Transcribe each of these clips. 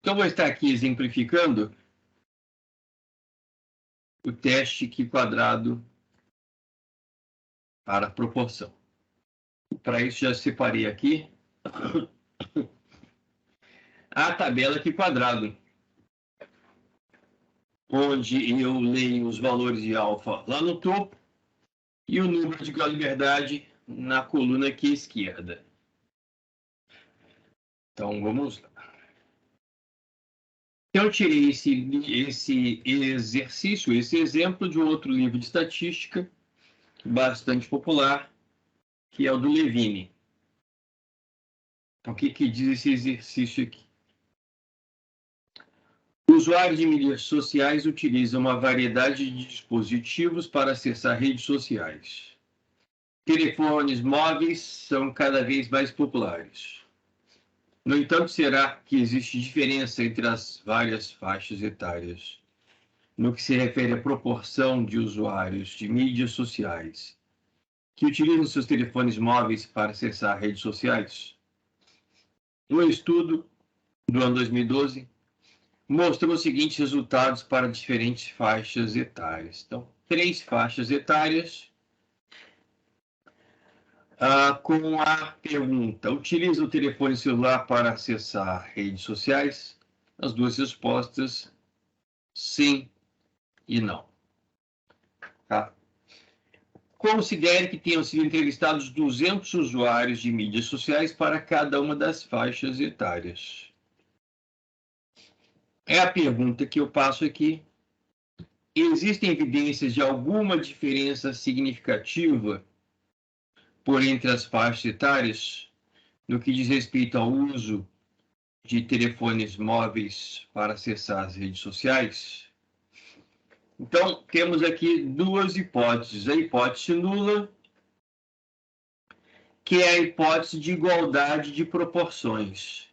Então, vou estar aqui exemplificando o teste Q quadrado para a proporção. Para isso, já separei aqui a tabela Q quadrado, onde eu leio os valores de alfa lá no topo e o número de grau de liberdade na coluna aqui à esquerda. Então, vamos lá. Eu tirei esse exercício, esse exemplo de um outro livro de estatística bastante popular, que é o do Levine. Então, o que diz esse exercício aqui? Usuários de mídias sociais utilizam uma variedade de dispositivos para acessar redes sociais. Telefones móveis são cada vez mais populares. No entanto, será que existe diferença entre as várias faixas etárias no que se refere à proporção de usuários de mídias sociais que utilizam seus telefones móveis para acessar redes sociais? Um estudo do ano 2012 mostrou os seguintes resultados para diferentes faixas etárias. Então, 3 faixas etárias com a pergunta: utiliza o telefone celular para acessar redes sociais? As duas respostas, sim e não. Tá? Considere que tenham sido entrevistados 200 usuários de mídias sociais para cada uma das faixas etárias. É a pergunta que eu passo aqui. Existem evidências de alguma diferença significativa por entre as faixas etárias no que diz respeito ao uso de telefones móveis para acessar as redes sociais? Então, temos aqui duas hipóteses. A hipótese nula, que é a hipótese de igualdade de proporções.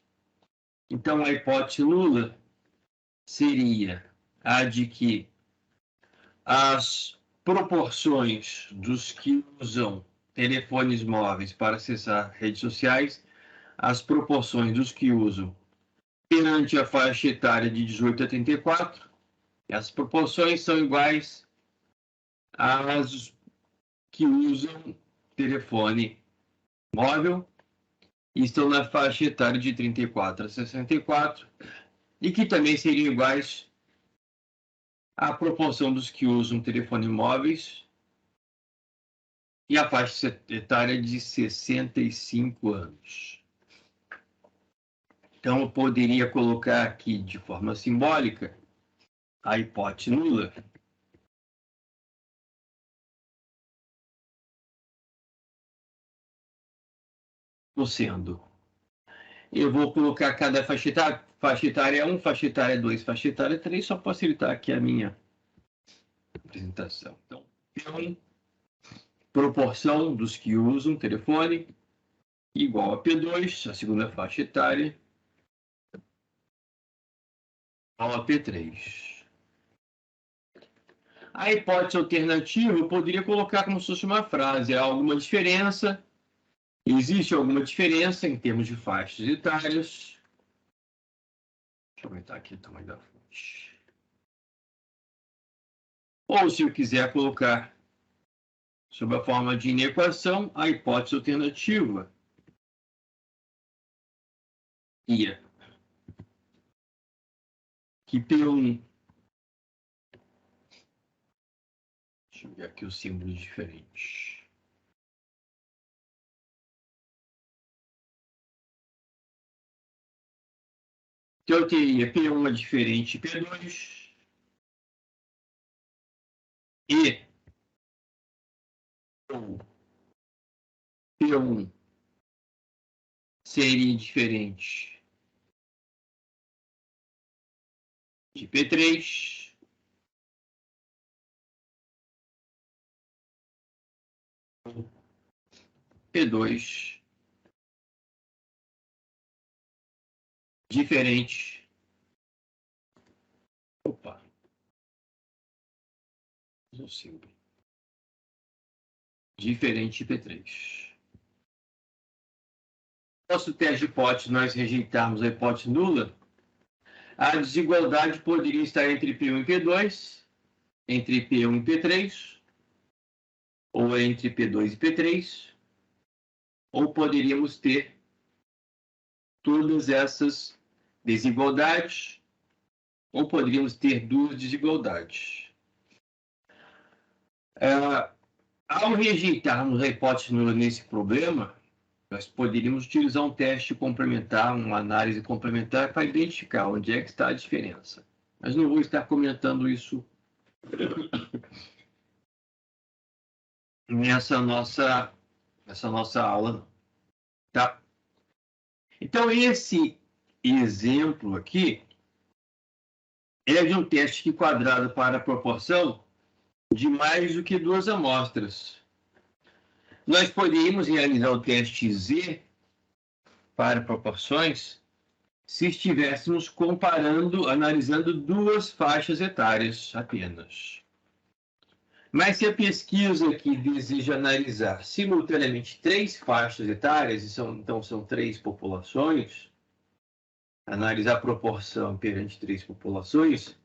Então, a hipótese nula seria a de que as proporções dos que usam telefones móveis para acessar redes sociais, as proporções dos que usam perante a faixa etária de 18 a 34, as proporções são iguais às que usam telefone móvel e estão na faixa etária de 34 a 64, e que também seriam iguais à proporção dos que usam telefone móveis e a faixa etária de 65 anos. Então, eu poderia colocar aqui de forma simbólica a hipótese nula. Sendo, eu vou colocar cada faixa etária 1, faixa etária 2, faixa etária 3, só para facilitar aqui a minha apresentação. Então, P1, proporção dos que usam telefone, igual a P2, a segunda faixa etária, igual a P3. A hipótese alternativa eu poderia colocar como se fosse uma frase: há alguma diferença? Existe alguma diferença em termos de faixas etárias? Deixa eu aumentar aqui o tamanho da fonte. Ou, se eu quiser colocar sob a forma de inequação, a hipótese alternativa ia que P1... Deixa eu ver aqui os símbolos diferentes. Então, eu teria P1 é diferente de P2 e P1 seria diferente de P3. P2 diferente. Opa. Um símbolo. Diferente de P3. Nosso teste de hipótese, nós rejeitarmos a hipótese nula, A desigualdade poderia estar entre P1 e P2, entre P1 e P3, ou entre P2 e P3, ou poderíamos ter todas essas desigualdades, ou poderíamos ter duas desigualdades. Ao rejeitarmos a hipótese nula nesse problema, nós poderíamos utilizar um teste complementar, uma análise complementar, para identificar onde é que está a diferença. Mas não vou estar comentando isso nessa nossa aula, tá? Então, esse exemplo aqui é de um teste quadrado para a proporção de mais do que duas amostras. Nós poderíamos realizar o teste Z para proporções se estivéssemos analisando duas faixas etárias apenas. Mas se a pesquisa aqui deseja analisar simultaneamente três faixas etárias, então são três populações, analisar a proporção perante três populações,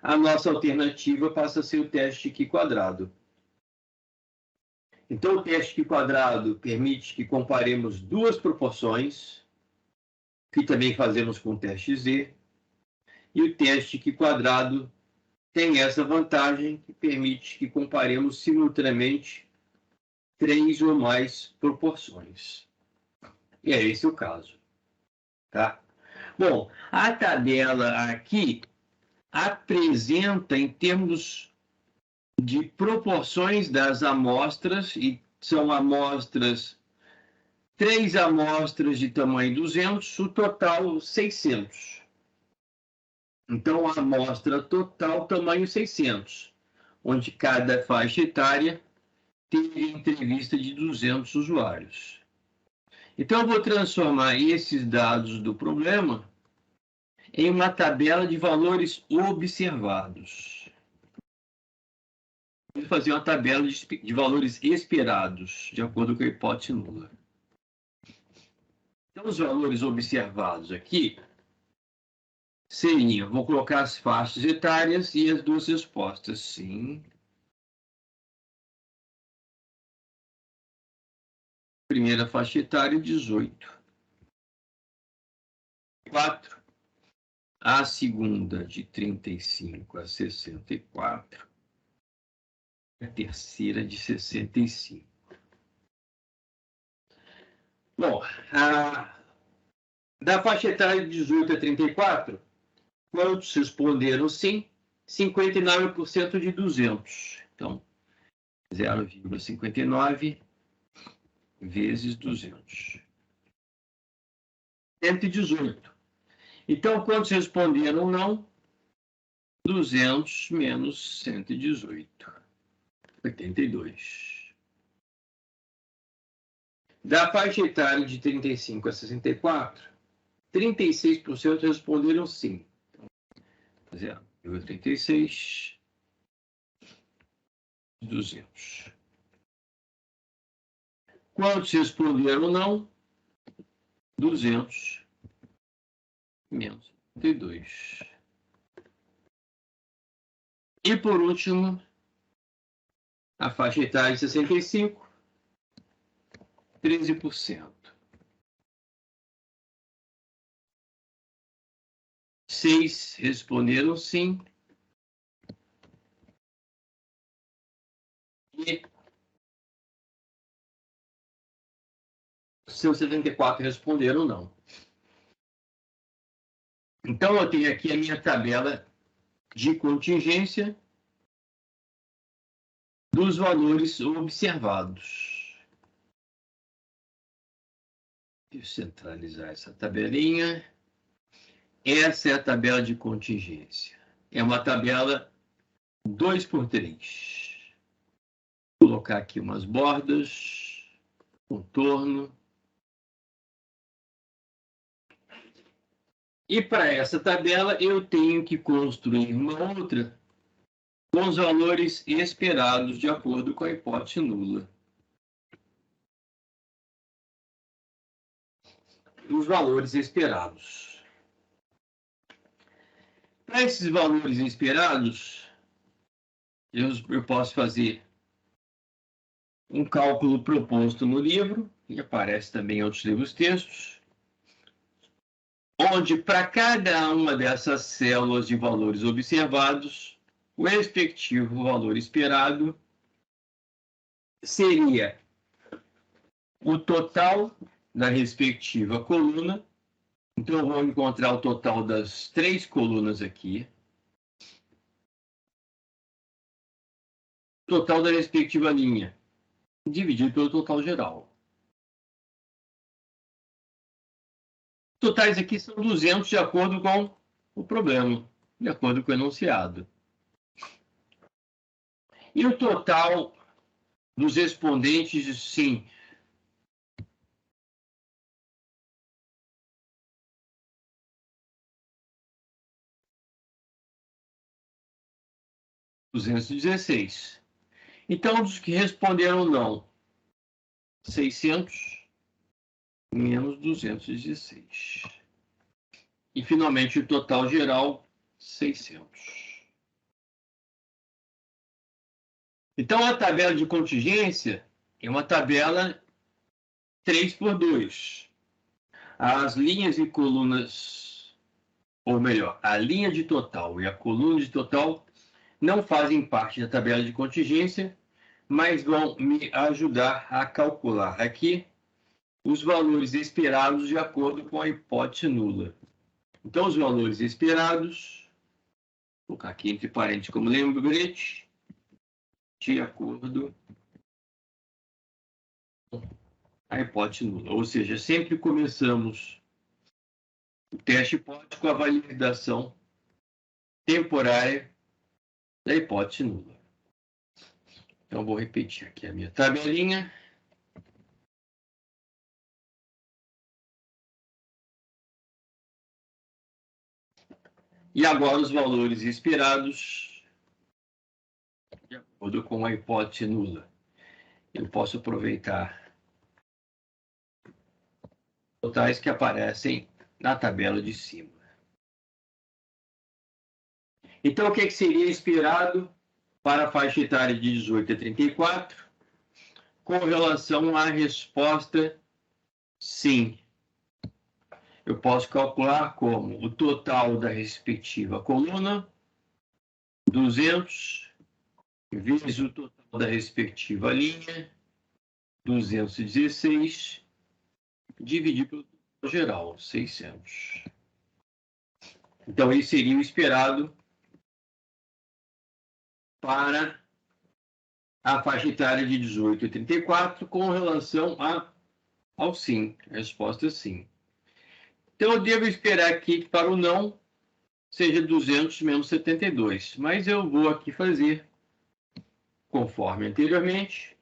a nossa alternativa passa a ser o teste Q quadrado. Então, o teste Q quadrado permite que comparemos duas proporções, que também fazemos com o teste Z, e o teste Q quadrado tem essa vantagem que permite que comparemos simultaneamente três ou mais proporções. E é esse o caso. Tá? Bom, a tabela aqui apresenta em termos de proporções das amostras, e são amostras, três amostras de tamanho 200, o total 600. Então, a amostra total, tamanho 600, onde cada faixa etária tem entrevista de 200 usuários. Então, eu vou transformar esses dados do problema em uma tabela de valores observados. Vou fazer uma tabela de valores esperados, de acordo com a hipótese nula. Então, os valores observados aqui seriam, vou colocar as faixas etárias e as duas respostas, sim. Primeira faixa etária, 18. 4. A segunda, de 35 a 64. A terceira, de 65. Bom, da faixa etária de 18 a 34, quantos responderam sim? 59% de 200. Então, 0,59 vezes 200. 118. Então, quantos responderam não? 200 menos 118. 82. Da faixa etária de 35 a 64, 36% responderam sim. 0,36, 200. Quantos responderam não? 200 menos 32. E por último, a faixa etária de 65, 13%. 6 responderam sim. E seus 74 responderam não. Então, eu tenho aqui a minha tabela de contingência dos valores observados. Deixa eu centralizar essa tabelinha. Essa é a tabela de contingência. É uma tabela 2x3. Vou colocar aqui umas bordas, contorno. E para essa tabela, eu tenho que construir uma outra com os valores esperados de acordo com a hipótese nula. Os valores esperados. Para esses valores esperados, eu posso fazer um cálculo proposto no livro, e aparece também em outros livros textos, onde para cada uma dessas células de valores observados, o respectivo valor esperado seria o total da respectiva coluna. Então, eu vou encontrar o total das 3 colunas aqui. Total da respectiva linha, dividido pelo total geral. Totais aqui são 200 de acordo com o problema, de acordo com o enunciado. E o total dos respondentes, sim. $216. Então, dos que responderam não, 600 menos 216. E, finalmente, o total geral, 600. Então, a tabela de contingência é uma tabela 3x2. As linhas e colunas, ou melhor, a linha de total e a coluna de total não fazem parte da tabela de contingência, mas vão me ajudar a calcular aqui os valores esperados de acordo com a hipótese nula. Então, os valores esperados, vou colocar aqui entre parênteses como lembrete, de acordo com a hipótese nula. Ou seja, sempre começamos o teste hipótico com a validação temporária da hipótese nula. Então, vou repetir aqui a minha tabelinha. E agora os valores esperados de acordo com a hipótese nula. Eu posso aproveitar totais que aparecem na tabela de cima. Então, o que seria esperado para a faixa etária de 18 a 34? Com relação à resposta sim. Eu posso calcular como o total da respectiva coluna, 200, vezes o total da respectiva linha, 216, dividido pelo total geral, 600. Então, esse seria o esperado para a faixa etária de 18 a 34 com relação ao sim. A resposta é sim. Então, eu devo esperar aqui que para o não seja 200 menos 72. Mas eu vou aqui fazer, conforme anteriormente,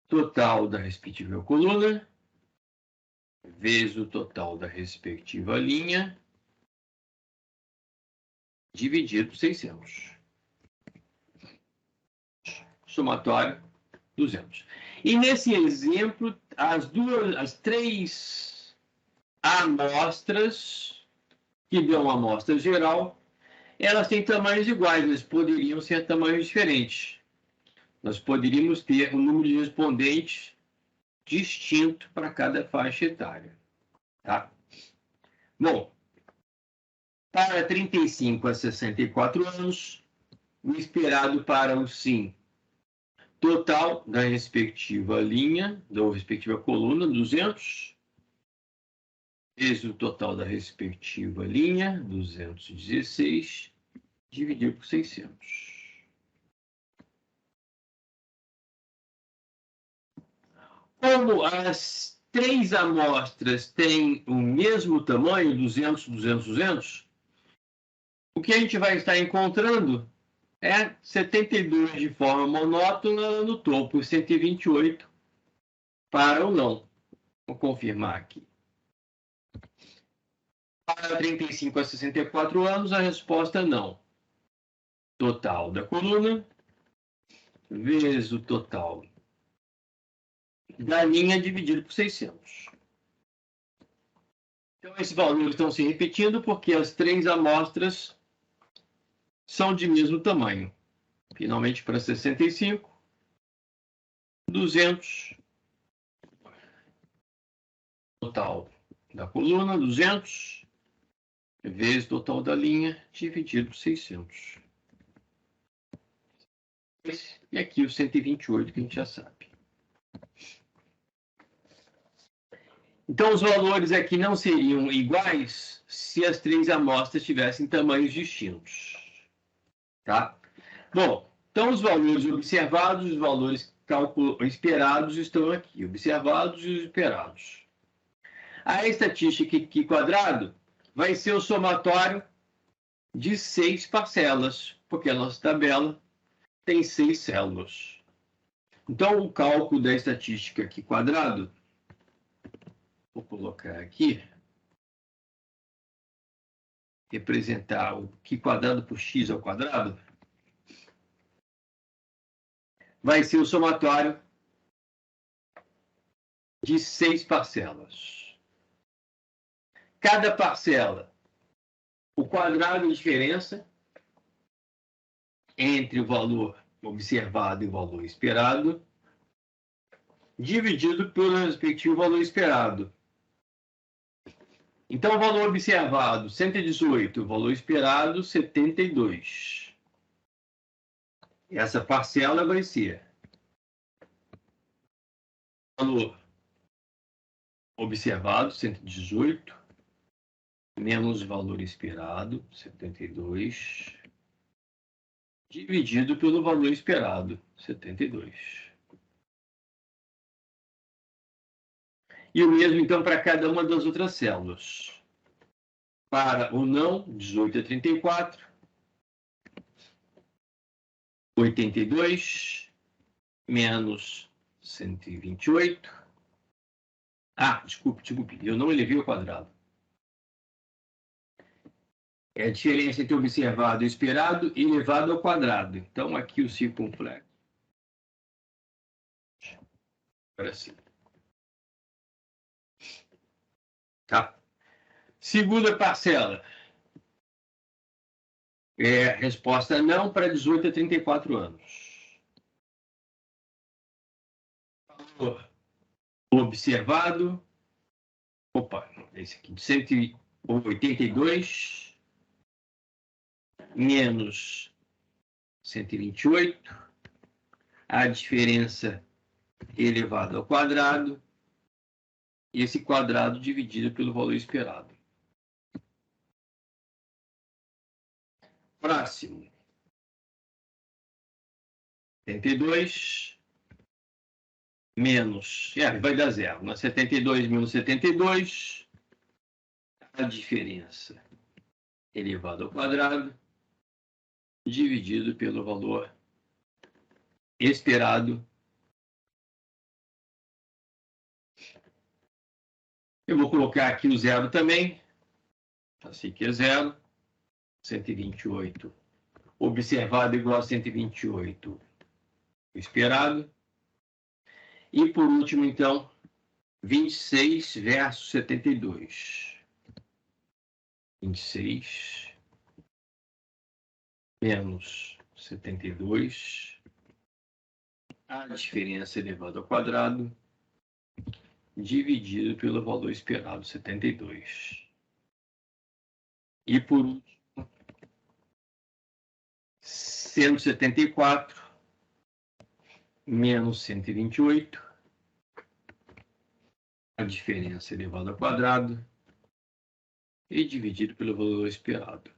total da respectiva coluna, vezes o total da respectiva linha, dividido por 600. Somatório, 200. E nesse exemplo, as 3 amostras, que dão uma amostra geral, elas têm tamanhos iguais, mas poderiam ser tamanhos diferentes. Nós poderíamos ter um número de respondentes distinto para cada faixa etária. Tá? Bom, para 35 a 64 anos, o esperado para o sim total da respectiva linha, da respectiva coluna, 200, vezes o total da respectiva linha, 216, dividido por 600. Como as 3 amostras têm o mesmo tamanho, 200, 200, 200, o que a gente vai estar encontrando é 72 de forma monótona no topo e 128 para o não. Vou confirmar aqui. Para 35 a 64 anos, a resposta é não. Total da coluna, vezes o total da linha, dividido por 600. Então, esses valores estão se repetindo porque as 3 amostras são de mesmo tamanho. Finalmente, para 65, 200, total da coluna, 200, vezes total da linha, dividido por 600. E aqui o 128, que a gente já sabe. Então, os valores aqui não seriam iguais se as três amostras tivessem tamanhos distintos. Tá? Bom, então os valores observados e os valores esperados estão aqui. Observados e esperados. A estatística Q quadrado vai ser o somatório de 6 parcelas, porque a nossa tabela tem 6 células. Então, o cálculo da estatística Q quadrado, vou colocar aqui, representar o Q quadrado por X ao quadrado, vai ser o somatório de 6 parcelas. Cada parcela, o quadrado de diferença entre o valor observado e o valor esperado, dividido pelo respectivo valor esperado. Então, o valor observado, 118, o valor esperado, 72. Essa parcela vai ser o valor observado, 118, menos o valor esperado, 72, dividido pelo valor esperado, 72. E o mesmo, então, para cada uma das outras células. Para o não, 18 a 34, 82, menos 128. Desculpe, eu não elevei ao quadrado. É a diferença entre observado e esperado elevado ao quadrado. Então, aqui o circunflexo. Agora sim. Tá. Segunda parcela. Resposta não para 18 a 34 anos. Valor observado. Opa, esse aqui. 182 menos 128. A diferença elevado ao quadrado. E esse quadrado dividido pelo valor esperado. Próximo. 72 menos... vai dar zero. Né? 72 menos 72. A diferença elevado ao quadrado dividido pelo valor esperado. Eu vou colocar aqui o zero também. Assim que é zero. 128. Observado igual a 128. Esperado. E por último, então, 26 versus 72. 26 menos 72. A diferença elevado ao quadrado dividido pelo valor esperado, 72. E por último, 174 menos 128. A diferença elevado ao quadrado e dividido pelo valor esperado.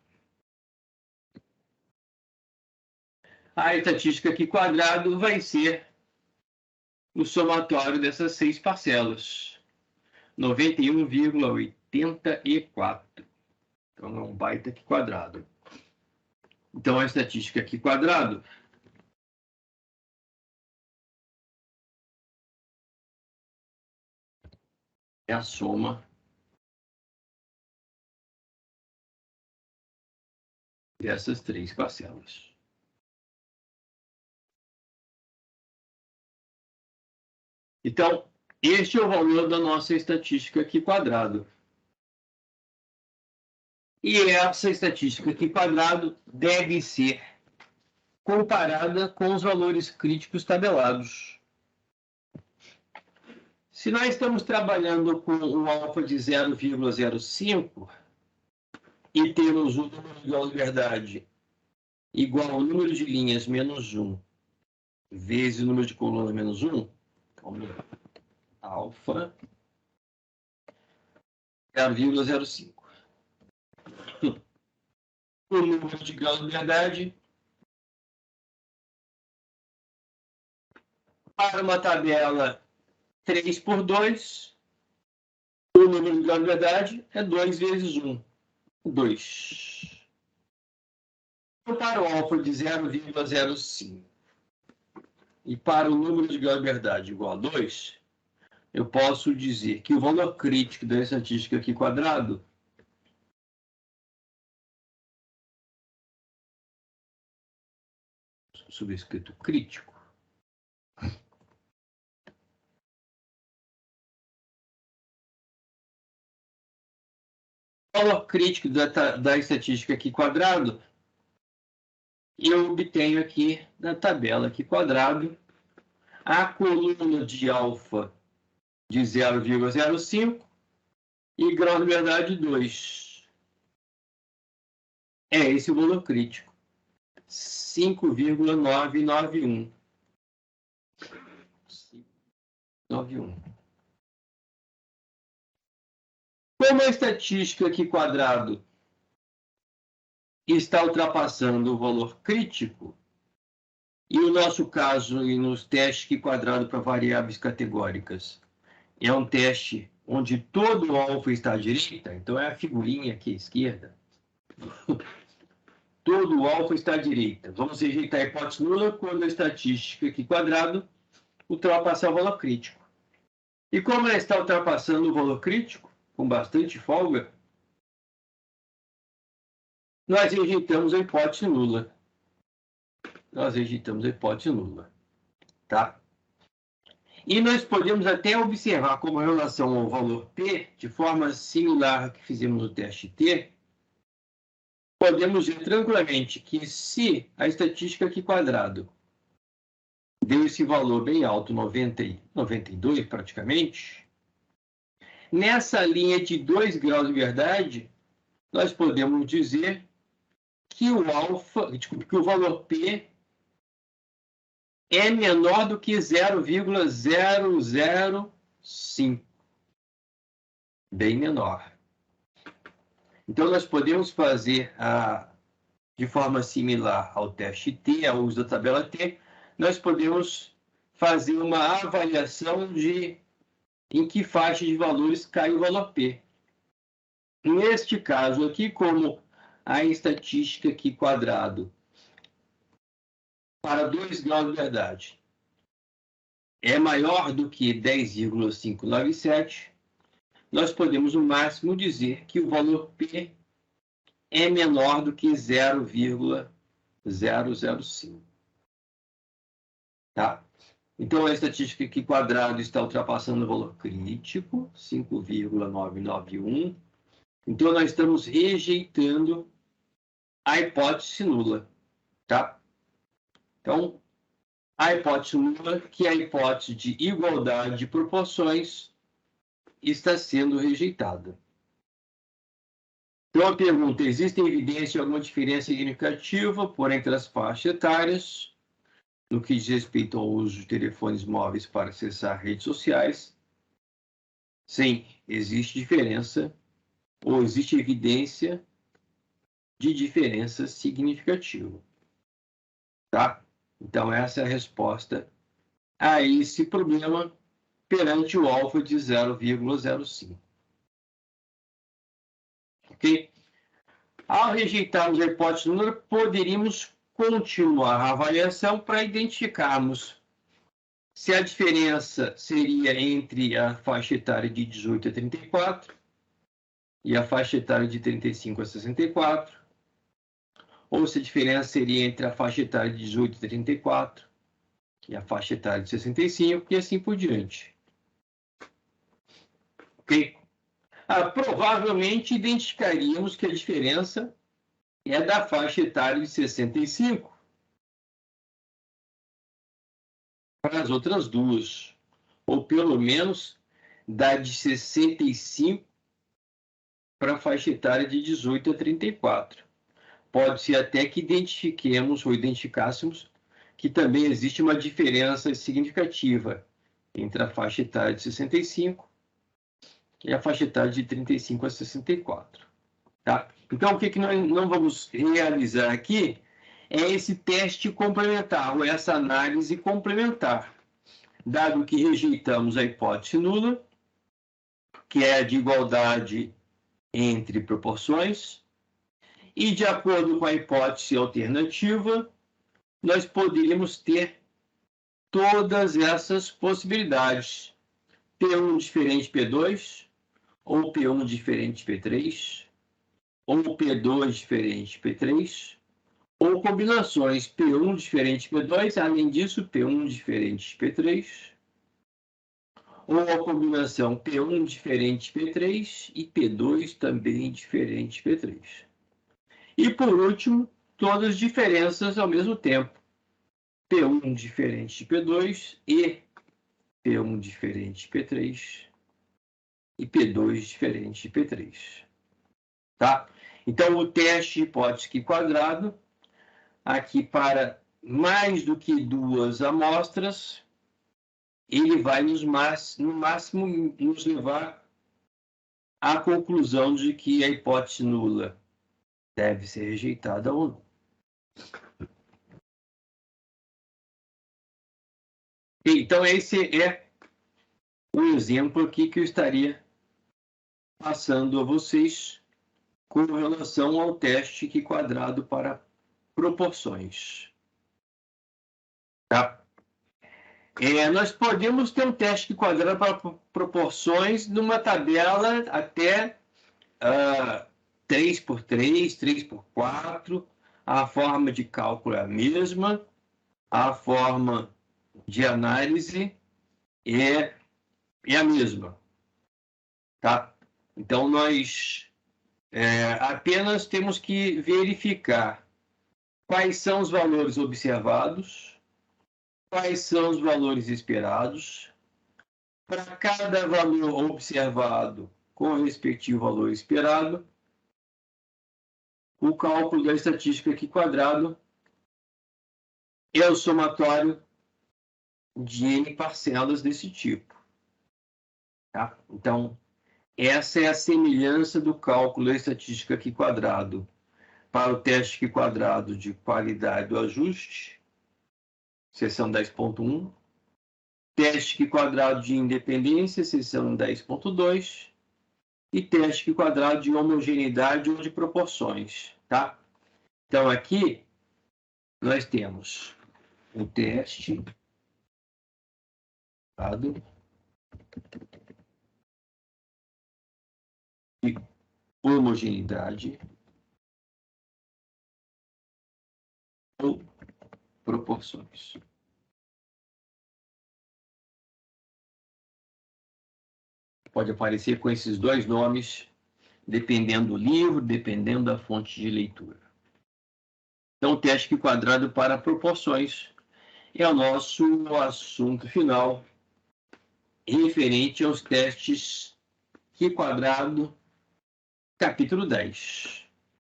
A estatística Q quadrado vai ser o somatório dessas 6 parcelas. 91,84. Então, é um baita Q quadrado. Então, a estatística Q quadrado é a soma dessas 3 parcelas. Então, este é o valor da nossa estatística Q quadrado. E essa estatística aqui quadrado deve ser comparada com os valores críticos tabelados. Se nós estamos trabalhando com um alfa de 0,05 e temos um número de graus de verdade igual ao número de linhas menos 1 vezes o número de colunas menos 1, alfa 0,05. O número de graus de verdade para uma tabela 3 por 2, o número de graus de verdade é 2 vezes 1, 2. Então, para o alfa de 0,05 e para o número de graus de verdade igual a 2, eu posso dizer que o valor crítico da estatística aqui quadrado subscrito crítico o valor crítico da estatística aqui quadrado eu obtenho aqui na tabela aqui quadrado a coluna de alfa de 0,05 e grau de verdade 2. É esse o valor crítico. 5,991. 91. Como a estatística aqui quadrado está ultrapassando o valor crítico, e o nosso caso, e nos testes aqui quadrado para variáveis categóricas, é um teste onde todo o alfa está à direita, então é a figurinha aqui à esquerda. Todo o alfa está à direita. Vamos rejeitar a hipótese nula quando a estatística aqui quadrado ultrapassar o valor crítico. E como ela está ultrapassando o valor crítico, com bastante folga, nós rejeitamos a hipótese nula. Nós rejeitamos a hipótese nula. Tá? E nós podemos até observar como relação ao valor P, de forma similar ao que fizemos no teste T, podemos dizer tranquilamente que se a estatística aqui quadrado deu esse valor bem alto, 92 praticamente, nessa linha de 2 graus de verdade, nós podemos dizer que o valor P é menor do que 0,005. Bem menor. Então, nós podemos fazer, de forma similar ao teste T, ao uso da tabela T, nós podemos fazer uma avaliação de em que faixa de valores cai o valor P. Neste caso aqui, como a estatística aqui quadrado para 2 graus de verdade é maior do que 10,597, nós podemos, no máximo, dizer que o valor P é menor do que 0,005. Tá? Então, a estatística aqui quadrado está ultrapassando o valor crítico, 5,991. Então, nós estamos rejeitando a hipótese nula. Tá? Então, a hipótese nula, que é a hipótese de igualdade de proporções, está sendo rejeitada. Então, a pergunta: existe evidência de alguma diferença significativa por entre as faixas etárias no que diz respeito ao uso de telefones móveis para acessar redes sociais? Sim, existe diferença, ou existe evidência de diferença significativa. Tá? Então, essa é a resposta a esse problema perante o alfa de 0,05. Ok? Ao rejeitarmos a hipótese nula, poderíamos continuar a avaliação para identificarmos se a diferença seria entre a faixa etária de 18 a 34 e a faixa etária de 35 a 64, ou se a diferença seria entre a faixa etária de 18 a 34 e a faixa etária de 65, e assim por diante. Ok? Provavelmente identificaríamos que a diferença é da faixa etária de 65 para as outras duas, ou pelo menos da de 65 para a faixa etária de 18 a 34. Pode ser até que identifiquemos ou identificássemos que também existe uma diferença significativa entre a faixa etária de 65 e a faixa etária de 35 a 64. Tá? Então, o que nós não vamos realizar aqui é esse teste complementar, ou essa análise complementar, dado que rejeitamos a hipótese nula, que é a de igualdade entre proporções, e de acordo com a hipótese alternativa, nós poderíamos ter todas essas possibilidades. P1 diferente P2, ou P1 diferente P3, ou P2 diferente P3, ou combinações P1 diferente P2, além disso, P1 diferente P3, ou a combinação P1 diferente P3 e P2 também diferente P3. E, por último, todas as diferenças ao mesmo tempo. P1 diferente de P2 e P1 diferente de P3 e P2 diferente de P3. Tá? Então, o teste de hipótese quadrado, aqui para mais do que duas amostras, ele vai no máximo nos levar à conclusão de que a hipótese nula deve ser rejeitada ou não. Então, esse é o exemplo aqui que eu estaria passando a vocês com relação ao teste quadrado para proporções. Tá? Nós podemos ter um teste quadrado para proporções numa tabela até 3x3, 3x4. A forma de cálculo é a mesma, a forma de análise é a mesma. Tá? Então, nós apenas temos que verificar quais são os valores observados, quais são os valores esperados. Para cada valor observado com o respectivo valor esperado, o cálculo da estatística quadrado é o somatório de n parcelas desse tipo. Tá? Então, essa é a semelhança do cálculo da estatística quadrado para o teste quadrado de qualidade do ajuste, seção 10.1, teste quadrado de independência, seção 10.2, e teste quadrado de homogeneidade ou de proporções. Tá? Então, aqui, nós temos o teste de homogeneidade ou proporções. Pode aparecer com esses dois nomes, dependendo do livro, dependendo da fonte de leitura. Então, o teste quadrado para proporções é o nosso assunto final, referente aos testes quadrado, capítulo 10.